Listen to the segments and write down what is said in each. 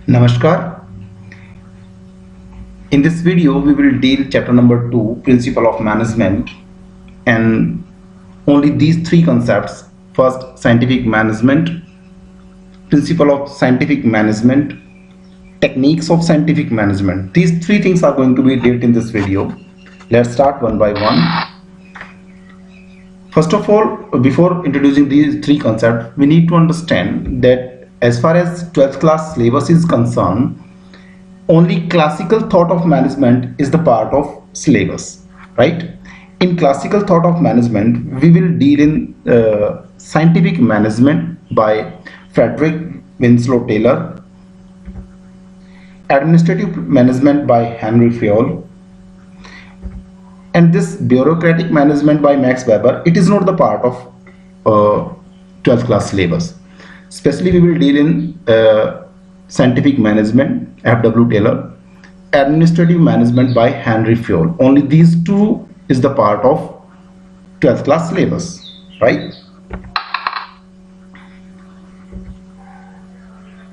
Namaskar. In this video, we will deal chapter number 2, Principle of Management, and only these three concepts. First, scientific management, principle of scientific management, techniques of scientific management. These three things are going to be dealt in this video. Let's start one by one. First of all, before introducing these three concepts, we need to understand that as far as 12th class syllabus is concerned, only classical thought of management is the part of syllabus, right? In classical thought of management, we will deal in scientific management by Frederick Winslow Taylor, administrative management by Henry Fayol, and this bureaucratic management by Max Weber. It is not the part of 12th class syllabus. Especially we will deal in scientific management, F.W. Taylor, administrative management by Henry Fayol. Only these two is the part of 12th class syllabus, right?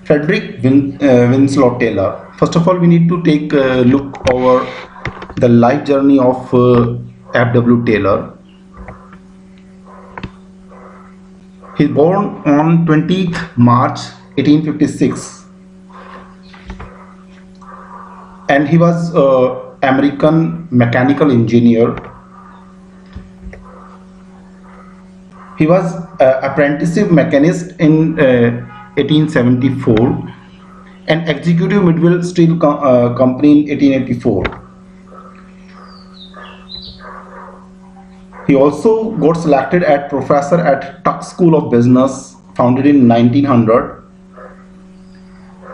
Frederick Winslow Taylor. First of all, we need to take a look over the life journey of F.W. Taylor. He was born on 20th March 1856, and he was American mechanical engineer. He was apprenticeship mechanist in 1874 and executive Midwell Steel Company in 1884. He also got selected as professor at Tuck School of Business, founded in 1900.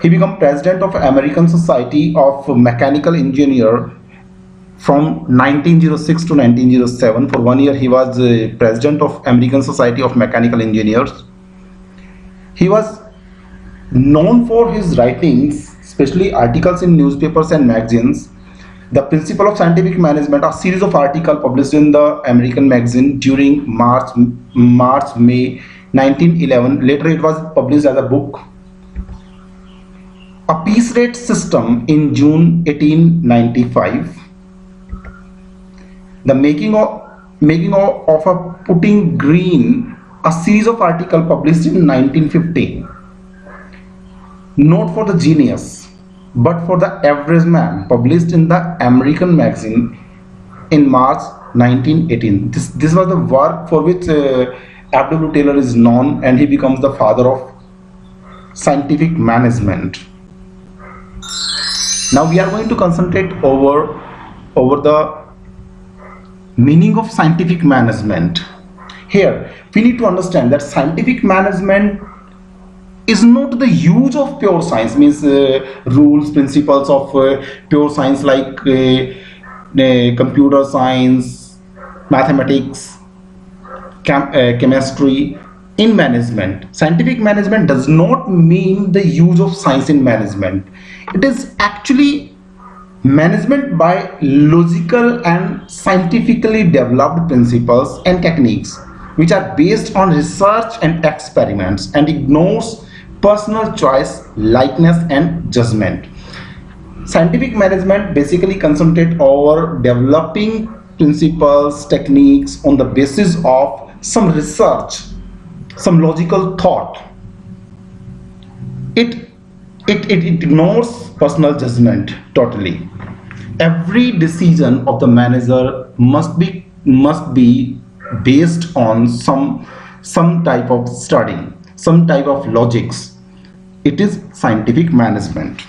He became president of American Society of Mechanical Engineers from 1906 to 1907. For 1 year, he was president of American Society of Mechanical Engineers. He was known for his writings, especially articles in newspapers and magazines. The Principle of Scientific Management, a series of articles published in the American magazine during March-May 1911. Later it was published as a book. A piece rate system in June 1895. The making of a putting green, a series of articles published in 1915. Not for the genius, but for the average man, published in the American magazine in March 1918. This was the work for which F.W. Taylor is known, and he becomes the father of scientific management. Now we are going to concentrate over the meaning of scientific management. Here we need to understand that scientific management is not the use of pure science, means rules, principles of pure science like computer science, mathematics, chemistry in management. Scientific management does not mean the use of science in management. It is actually management by logical and scientifically developed principles and techniques which are based on research and experiments and ignores personal choice, likeness and judgment. Scientific management basically concentrates over developing principles, techniques on the basis of some research, some logical thought. It ignores personal judgment totally. Every decision of the manager must be based on some type of study, some type of logics. It is scientific management.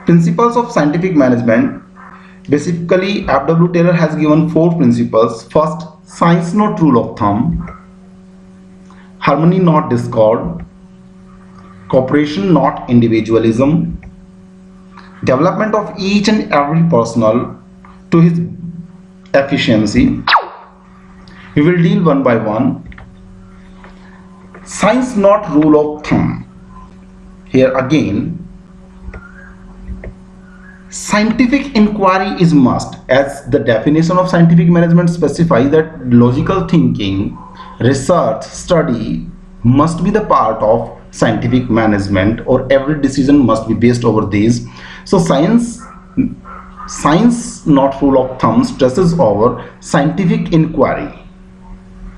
Principles of scientific management. Basically, F.W. Taylor has given 4 principles. First, science not rule of thumb, harmony not discord, cooperation not individualism, development of each and every personal to his efficiency. We will deal one by one. Science not rule of thumb. Here again, scientific inquiry is must, as the definition of scientific management specifies that logical thinking, research, study must be the part of scientific management, or every decision must be based over these. So science not rule of thumb stresses over scientific inquiry,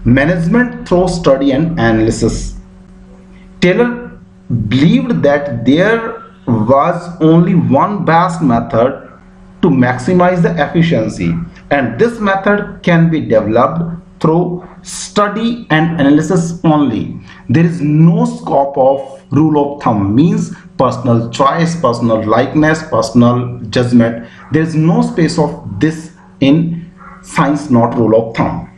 management through study and analysis. Taylor believed that there was only one best method to maximize the efficiency, and this method can be developed through study and analysis only. There is no scope of rule of thumb, means personal choice, personal likeness, personal judgment. There is no space of this in science not rule of thumb.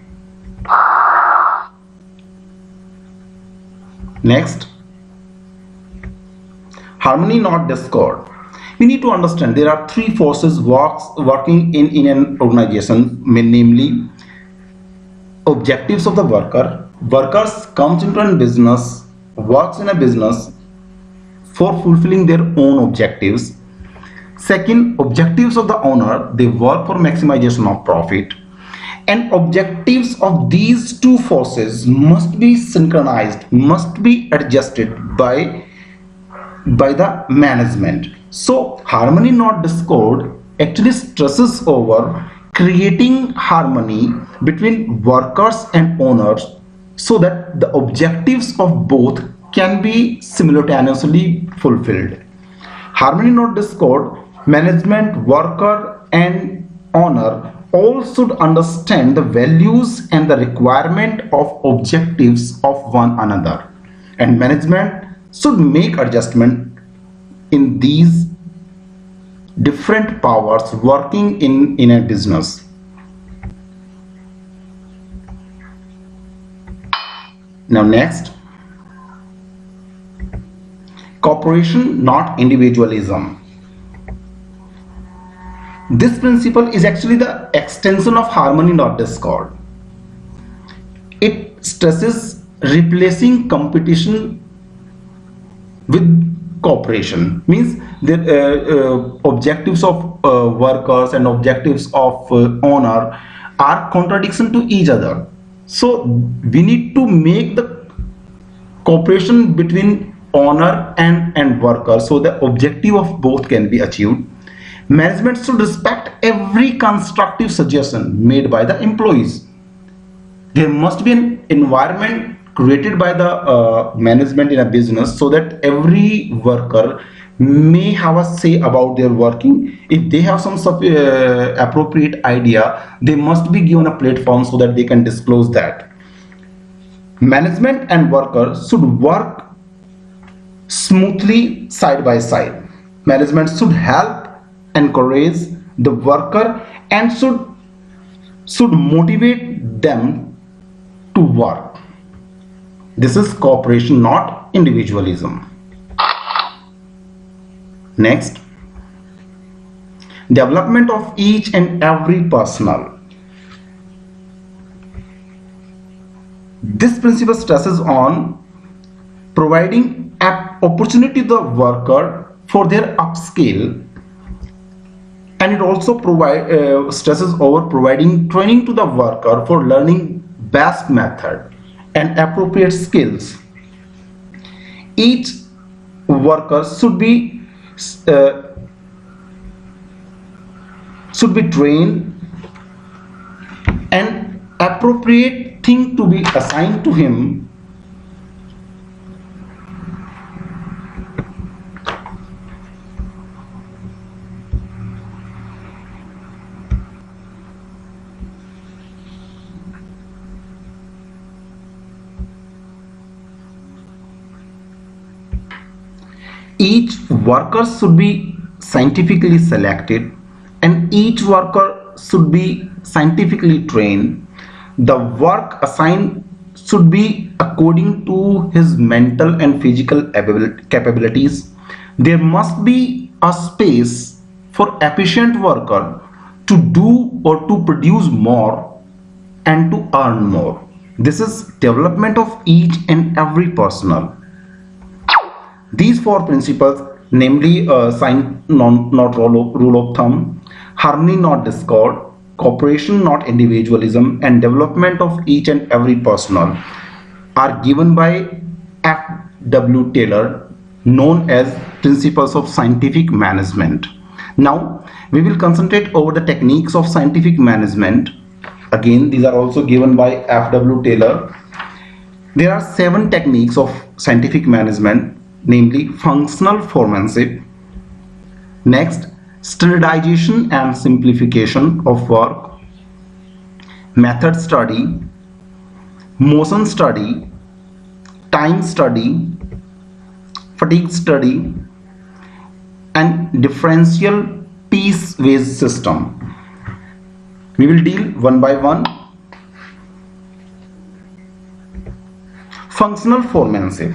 Next, harmony not discord. We need to understand there are three forces working in an organization, namely objectives of the worker. Workers comes into a business, works in a business for fulfilling their own objectives. Second, objectives of the owner, they work for maximization of profit. And objectives of these two forces must be synchronized, must be adjusted by the management. So harmony not discord actually stresses over creating harmony between workers and owners, so that the objectives of both can be simultaneously fulfilled. Harmony not discord, management, worker and owner all should understand the values and the requirement of objectives of one another, and management should make adjustment in these different powers working in a business. Now next, cooperation not individualism. This principle is actually the extension of harmony not discord. It stresses replacing competition with cooperation, means the objectives of workers and objectives of owner are contradiction to each other. So we need to make the cooperation between owner and worker so the objective of both can be achieved. Management should respect every constructive suggestion made by the employees. There must be an environment created by the management in a business so that every worker may have a say about their working. If they have some appropriate idea, they must be given a platform so that they can disclose that. Management and workers should work smoothly side by side. Management should help encourage the worker and should motivate them to work. This is cooperation, not individualism. Next, development of each and every personnel. This principle stresses on providing opportunity to the worker for their upskill, and it also stresses over providing training to the worker for learning best method and appropriate skills. Each worker should be trained, and appropriate thing to be assigned to him each worker should be scientifically selected, and each worker should be scientifically trained. The work assigned should be according to his mental and physical capabilities. There must be a space for efficient worker to do or to produce more and to earn more. This is development of each and every personnel. These four principles, namely sign not rule of thumb, harmony not discord, cooperation not individualism, and development of each and every personnel, are given by F.W. Taylor, known as Principles of Scientific Management. Now, we will concentrate over the techniques of scientific management. Again, these are also given by F.W. Taylor. There are 7 techniques of scientific management, namely functional foremanship. Next, standardization and simplification of work, method study, motion study, time study, fatigue study, and differential piece-based system. We will deal one by one. Functional foremanship.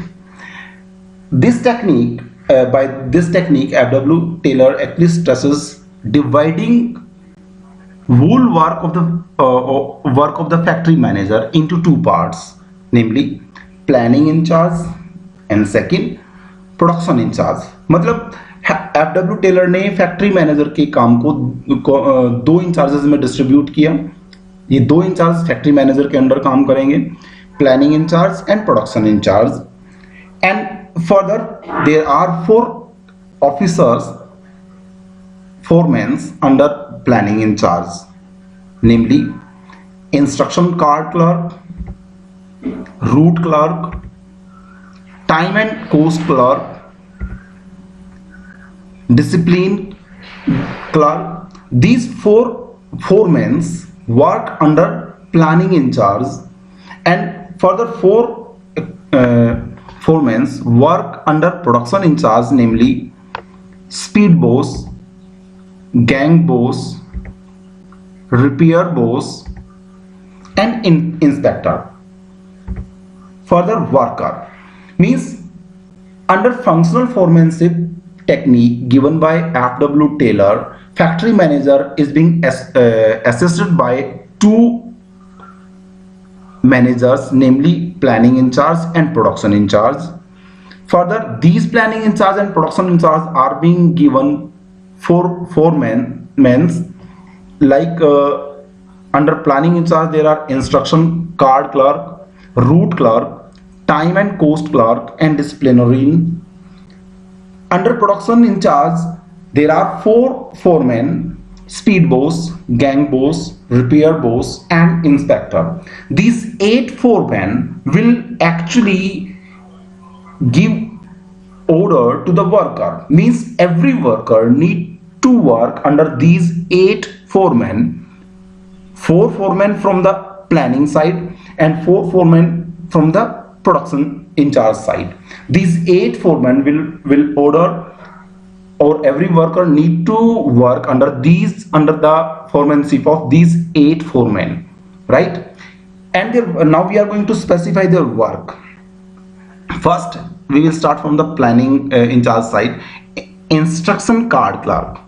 This technique, by this technique, F.W. Taylor actually stresses dividing whole work of the factory manager into 2 parts, namely planning in charge and second production in charge. मतलब F W. Taylor ने factory manager के काम को 2 incharges में distribute किया. ये 2 in charge factory manager के under काम करेंगे, planning in charge and production in charge. And further there are 4 officers, foremen under planning in charge, namely instruction card clerk, route clerk, time and cost clerk, discipline clerk. These 4 foremen work under planning in charge, and further 4 foremen work under production in charge, namely speed boss, gang boss, repair boss, and inspector. Further, worker means under functional foremanship technique given by F.W. Taylor, factory manager is being assisted by 2 managers, namely planning in charge and production in charge. Further, these planning in charge and production in charge are being given 4 men, like under planning in charge there are instruction card clerk, route clerk, time and cost clerk, and disciplinarian. Under production in charge there are 4 foremen, speed boss, gang boss, repair boss, and inspector. These 8 foremen will actually give order to the worker, means every worker need to work under these 8 foremen, 4 foremen from the planning side and 4 foremen from the production in charge side. These 8 foremen will order, or every worker need to work under the foremanship of these 8 foremen, right? And now we are going to specify their work. First, we will start from the planning in charge side. Instruction card clerk.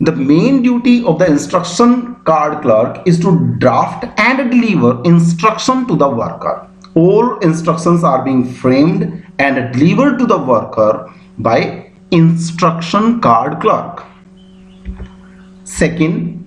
The main duty of the instruction card clerk is to draft and deliver instruction to the worker. All instructions are being framed and delivered to the worker by instruction card clerk. Second,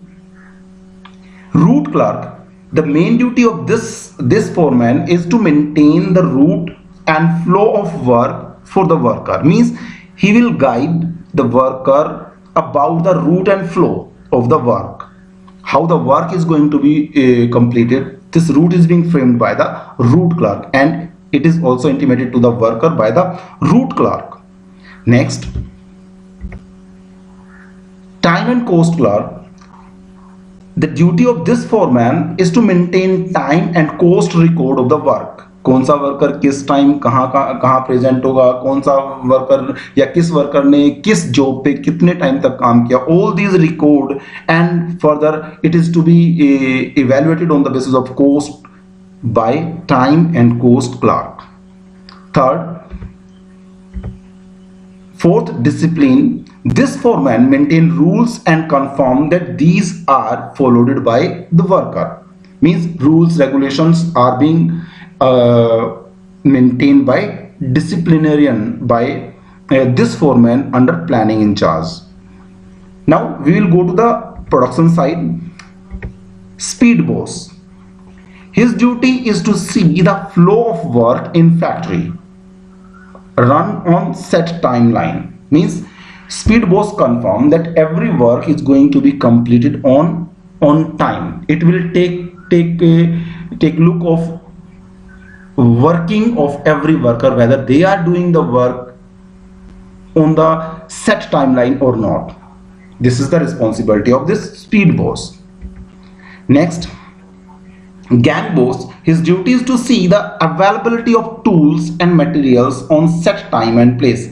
route clerk. The main duty of this foreman is to maintain the route and flow of work for the worker. Means he will guide the worker about the route and flow of the work, how the work is going to be completed. This route is being framed by the route clerk, and it is also intimated to the worker by the route clerk. Next, time and cost clerk. The duty of this foreman is to maintain time and cost record of the work. कौन सा worker किस time कहाँ present होगा, कौन सा worker या किस worker ने किस जॉब पे कितने टाइम तक काम किया. All these record, and further it is to be evaluated on the basis of cost by time and cost clerk. Fourth, discipline. This foreman maintain rules and confirm that these are followed by the worker. Means rules, regulations are being maintained by disciplinarian, by this foreman under planning in charge. Now we will go to the production side. Speed boss. His duty is to see the flow of work in factory run on set timeline. Means speed boss confirm that every work is going to be completed on time. It will take look of working of every worker, whether they are doing the work on the set timeline or not. This is the responsibility of this speed boss. Next, gang boss, his duty is to see the availability of tools and materials on set time and place.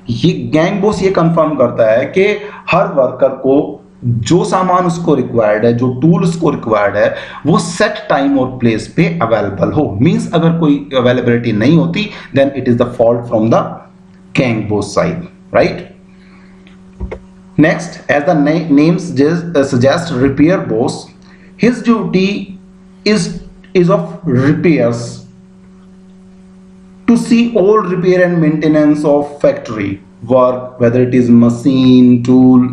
ये gang boss ये confirm करता है कि हर worker को जो सामान उसको required है, जो टूल उसको रिक्वायर्ड है, वो सेट टाइम और प्लेस पे अवेलेबल हो. मींस अगर कोई अवेलेबिलिटी नहीं होती, then it is the fault from the gang boss side, right. Next, as the name suggests, repair boss, his duty is of repairs, to see all repair and maintenance of factory work, whether it is machine, tool.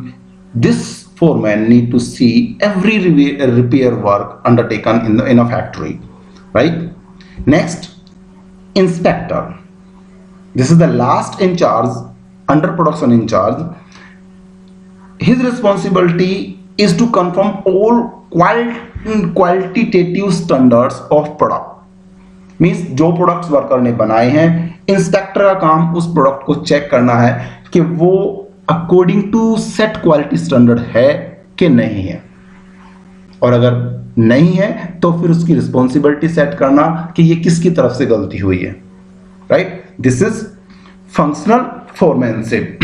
This foreman need to see every repair work undertaken in a factory, right. Next, inspector. This is the last in charge, under production in charge. His responsibility is to confirm all qualitative standards of product. Means जो products worker ने बनाए हैं, inspector का काम उस product को check करना है कि वो according to set quality standard है कि नहीं है, और अगर नहीं है तो फिर उसकी रिस्पॉन्सिबिलिटी सेट करना कि ये किसकी तरफ से गलती हुई है, right. This is functional foremanship.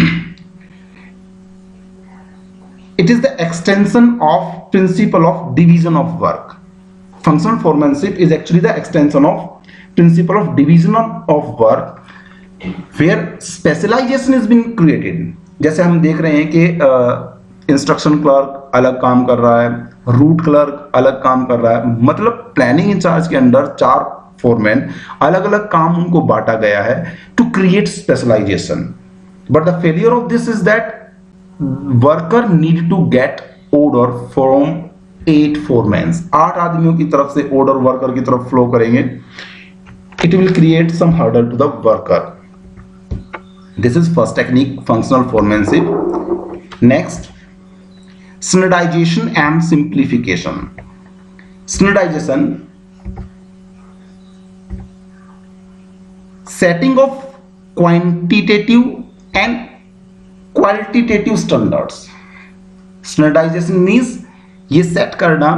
It is the extension of principle of division of work. Functional foremanship is actually the extension of principle of division of work, where specialization is being created. जैसे हम देख रहे हैं कि instruction clerk अलग काम कर रहा है, रूट क्लर्क अलग काम कर रहा है. मतलब प्लानिंग इंचार्ज के अंदर 4 फोरमैन अलग अलग काम उनको बांटा गया है to create specialisation. But the failure of this is that worker need to get order from 8 foreman. 8 आदमियों की तरफ से ऑर्डर वर्कर की तरफ फ्लो करेंगे. It will create some hurdle to the worker. This is first technique, functional foremanship. Next, standardisation and simplification. Standardisation, setting of quantitative and qualitative standards. Standardisation means ये set करना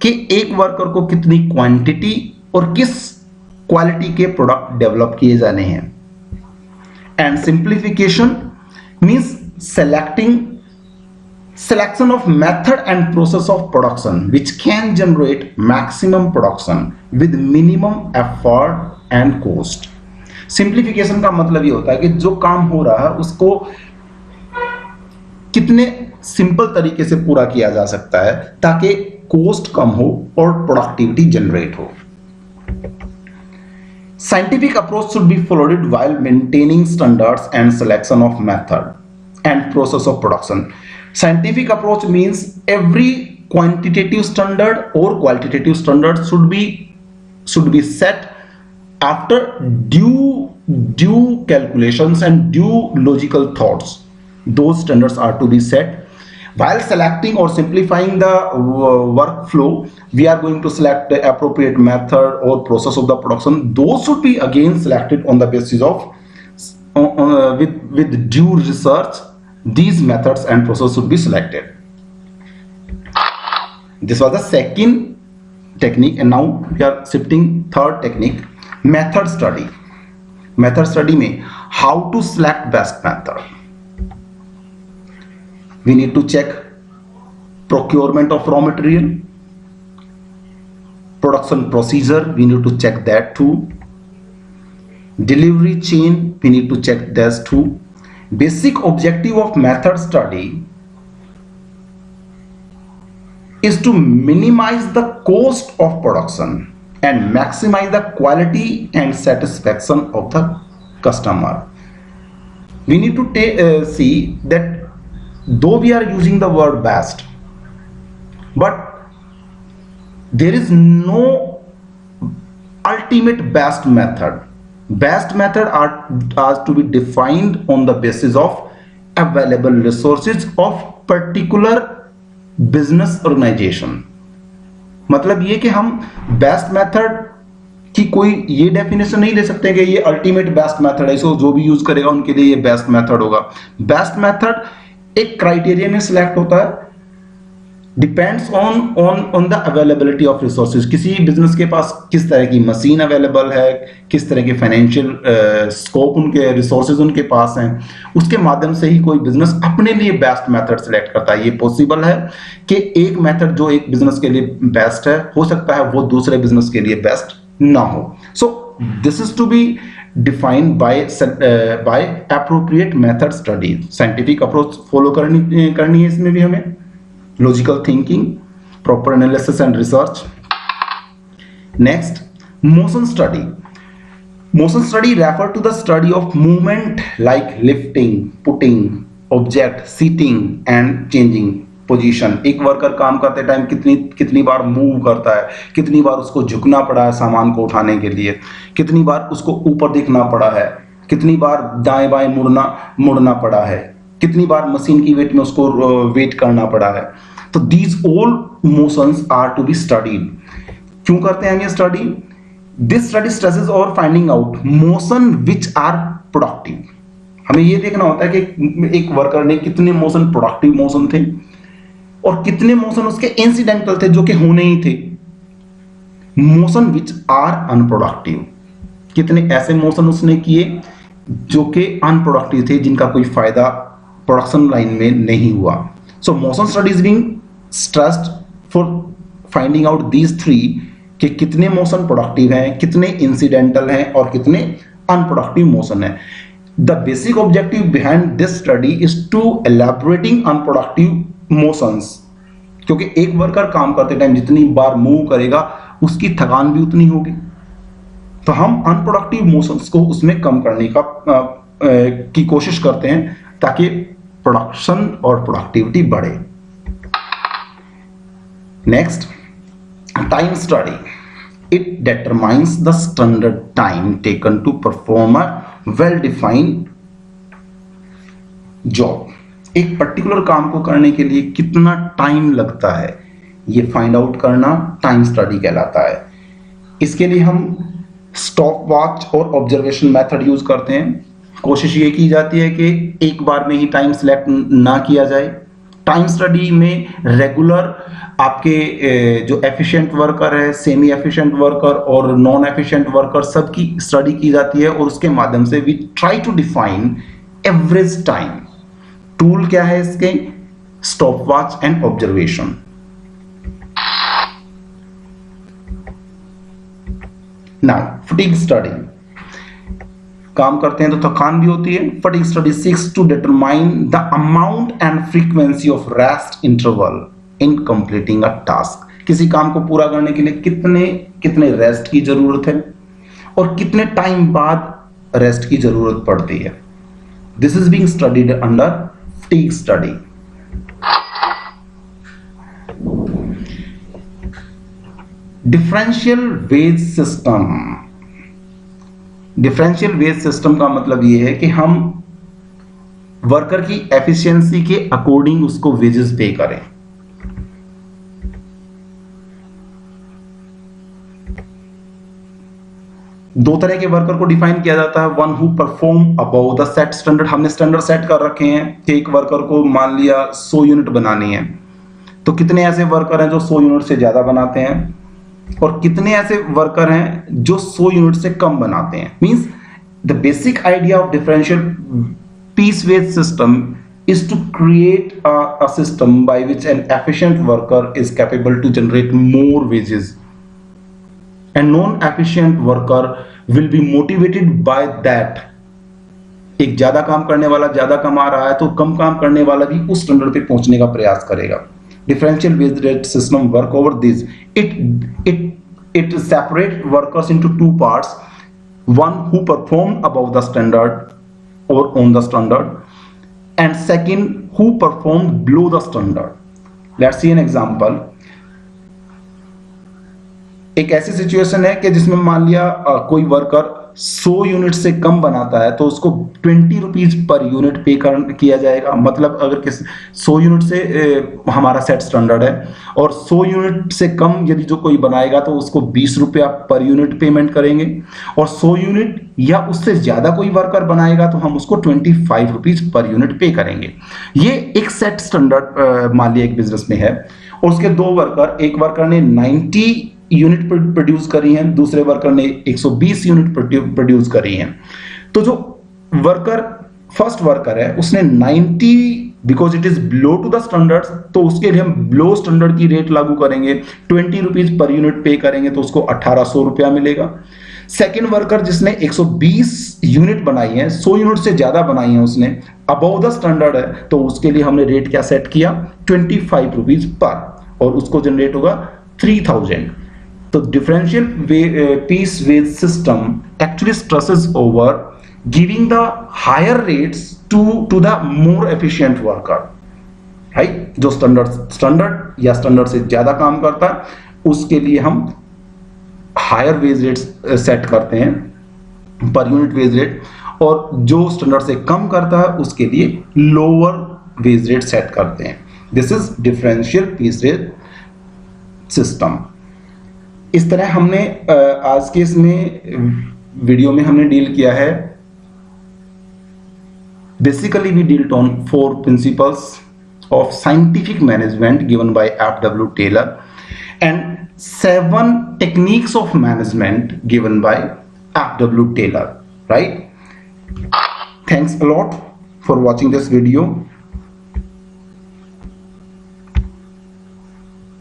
कि एक worker को कितनी quantity और किस quality के product develop किए जाने हैं. And simplification means selection of method and process of production which can generate maximum production with minimum effort and cost. Simplification का मतलब ये होता है कि जो काम हो रहा है उसको कितने सिंपल तरीके से पूरा किया जा सकता है ताकि कॉस्ट कम हो और प्रोडक्टिविटी जनरेट हो. Scientific approach should be followed while maintaining standards and selection of method and process of production. Scientific approach means every quantitative standard or qualitative standard should be set after due calculations and due logical thoughts. Those standards are to be set. While selecting or simplifying the workflow, we are going to select the appropriate method or process of the production. Those should be again selected on the basis of with due research. These methods and process should be selected. This was the second technique, and now we are shifting third technique, method study. Method study में how to select best method. We need to check procurement of raw material, production procedure, we need to check that too. Delivery chain, we need to check this too. Basic objective of method study is to minimize the cost of production and maximize the quality and satisfaction of the customer. We need to see that though we are using the word best, but there is no ultimate best method. Best method are to be defined on the basis of available resources of particular business organization. मतलब ये कि हम best method की कोई ये definition नहीं ले सकते कि ये अल्टीमेट बेस्ट मेथड है, इसको जो भी यूज करेगा उनके लिए ये बेस्ट मेथड होगा. बेस्ट मेथड एक क्राइटेरिया में सिलेक्ट होता है, depends on the availability of resources. किसी बिजनेस के पास किस तरह की मशीन अवेलेबल है, किस तरह के फाइनेंशियल स्कोप उनके रिसोर्सेज उनके पास हैं, उसके माध्यम से ही कोई बिजनेस अपने लिए बेस्ट मेथड सेलेक्ट करता है. ये पॉसिबल है कि एक मेथड जो एक बिजनेस के लिए बेस्ट है, हो सकता है वो दूसरे बिजनेस के लिए बेस्ट ना हो. So this is to be defined by appropriate method study. Scientific approach follow करनी है इसमें भी हमें, logical thinking, proper analysis and research. Next, motion study. Motion study refer to the study of movement like lifting, putting object, sitting and changing position. एक worker काम करते time कितनी बार move करता है, कितनी बार उसको झुकना पड़ा है सामान को उठाने के लिए, कितनी बार उसको ऊपर देखना पड़ा है, कितनी बार दाएं बाएं मुड़ना पड़ा है, कितनी बार मशीन की वेट में उसको वेट करना पड़ा है. तो these all motions are to be studied. क्यों करते हैं हम ये स्टडी? दिस स्टडी स्ट्रेसेस और finding out motion which are productive. हमें ये देखना होता है कि एक वर्कर ने कितने मोशन प्रोडक्टिव मोशन थे और कितने मोशन उसके इंसिडेंटल थे जो कि होने ही थे. मोशन विच आर अनप्रोडक्टिव, कितने ऐसे मोशन उसने किए जो कि अनप्रोडक्टिव थे, जिनका कोई फायदा प्रोडक्शन लाइन में नहीं हुआ. सो motion studies being stressed for finding out these three, कि कितने मोशन प्रोडक्टिव हैं, कितने इंसिडेंटल हैं और कितने अनप्रोडक्टिव मोशन हैं. The basic objective behind this study is to elaborating unproductive motions, क्योंकि एक वर्कर काम करते टाइम जितनी बार मूव करेगा उसकी थकान भी उतनी होगी. तो हम अनप्रोडक्टिव मोशंस को उसमें कम करने की कोशिश करते हैं ताकि प्रोडक्शन और प्रोडक्टिविटी बढ़े. Next, time study. It determines the standard time taken to perform a well defined job. एक पर्टिकुलर काम को करने के लिए कितना टाइम लगता है, ये फाइंड आउट करना टाइम स्टडी कहलाता है. इसके लिए हम स्टॉप वॉच और ऑब्जर्वेशन मेथड यूज करते हैं. कोशिश ये की जाती है कि एक बार में ही टाइम सिलेक्ट ना किया जाए. टाइम स्टडी में रेगुलर आपके जो एफिशिएंट वर्कर है, सेमी एफिशिएंट वर्कर और नॉन एफिशिएंट वर्कर सबकी स्टडी की जाती है और उसके माध्यम से we try to define average time. Tool क्या है इसके? Stop watch and observation. Now fatigue study. काम करते हैं तो थकान भी होती है. Fatigue study seeks to determine the amount and frequency of rest interval in completing a task. किसी काम को पूरा करने के लिए कितने रेस्ट की जरूरत है और कितने टाइम बाद रेस्ट की जरूरत पड़ती है. This is being studied under fatigue study. Differential wage system. Differential wage system का मतलब यह है कि हम वर्कर की एफिशिएंसी के अकॉर्डिंग उसको वेजेस पे करें. दो तरह के वर्कर को डिफाइन किया जाता है. One who perform above the set standard. हमने स्टैंडर्ड सेट कर रखे हैं कि एक वर्कर को मान लिया 100 यूनिट बनानी है, तो कितने ऐसे वर्कर हैं जो 100 यूनिट से ज्यादा बनाते हैं और कितने ऐसे वर्कर हैं जो 100 यूनिट से कम बनाते हैं. Means the basic idea of differential piece wage system is to create a system by which an efficient worker is capable to generate more wages and non-efficient worker will be motivated by that. एक ज्यादा काम करने वाला ज्यादा कमा रहा है तो कम काम करने वाला भी उस स्टैंडर्ड पे पहुंचने का प्रयास करेगा. Differential wage rate system work over this. It separate workers into two parts. One who perform above the standard or on the standard, and second who perform below the standard. Let's see an example. एक ऐसी situation है कि जिसमें मान लिया कोई worker 100 unit से कम बनाता है तो उसको 20 रुपीज पर यूनिट पे किया जाएगा। मतलब अगर किस 100 यूनिट से हमारा सेट स्टैंडर्ड है और 100 यूनिट से कम यदि जो कोई बनाएगा तो उसको 20 रुपया पर यूनिट पेमेंट करेंगे, और 100 यूनिट या उससे ज्यादा कोई वर्कर बनाएगा तो हम उसको 25 रुपीज पर यूनिट पे करेंगे। ये एक सेट स्टैंडर्ड मान लिया एक बिजनेस में है, और उसके दो वर्कर, एक वर्कर ने 90 यूनिट प्रोड्यूस करी हैं, दूसरे वर्कर ने 120 यूनिट प्रोड्यूस करी हैं। तो जो वर्कर फर्स्ट वर्कर है उसने 90, because it is below to the standards, तो उसके लिए हम बिलो स्टैंडर्ड की रेट लागू करेंगे, 20 रुपीज पर यूनिट पे करेंगे तो उसको 1800 रुपया मिलेगा। सेकेंड वर्कर जिसने 120 यूनिट बनाई है, 100 यूनिट से ज्यादा बनाई है उसने, अबव द स्टैंडर्ड है, तो उसके लिए हमने रेट क्या सेट किया, 25 रुपीज पर, और उसको जनरेट होगा 3000। तो differential piece wage system actually stresses over giving the higher rates to the more efficient worker, right? जो स्टैंडर्ड या स्टैंडर्ड से ज्यादा काम करता है उसके लिए हम हायर वेज रेट्स सेट करते हैं पर यूनिट वेज रेट, और जो स्टैंडर्ड से कम करता है उसके लिए लोअर वेज रेट सेट करते हैं। This is differential piece rate system. इस तरह हमने आज के इसमें वीडियो में हमने डील किया है, basically we dealt on 4 principles of scientific management given by F.W. Taylor and 7 techniques of management given by F.W. Taylor, right? Thanks a lot for watching this video.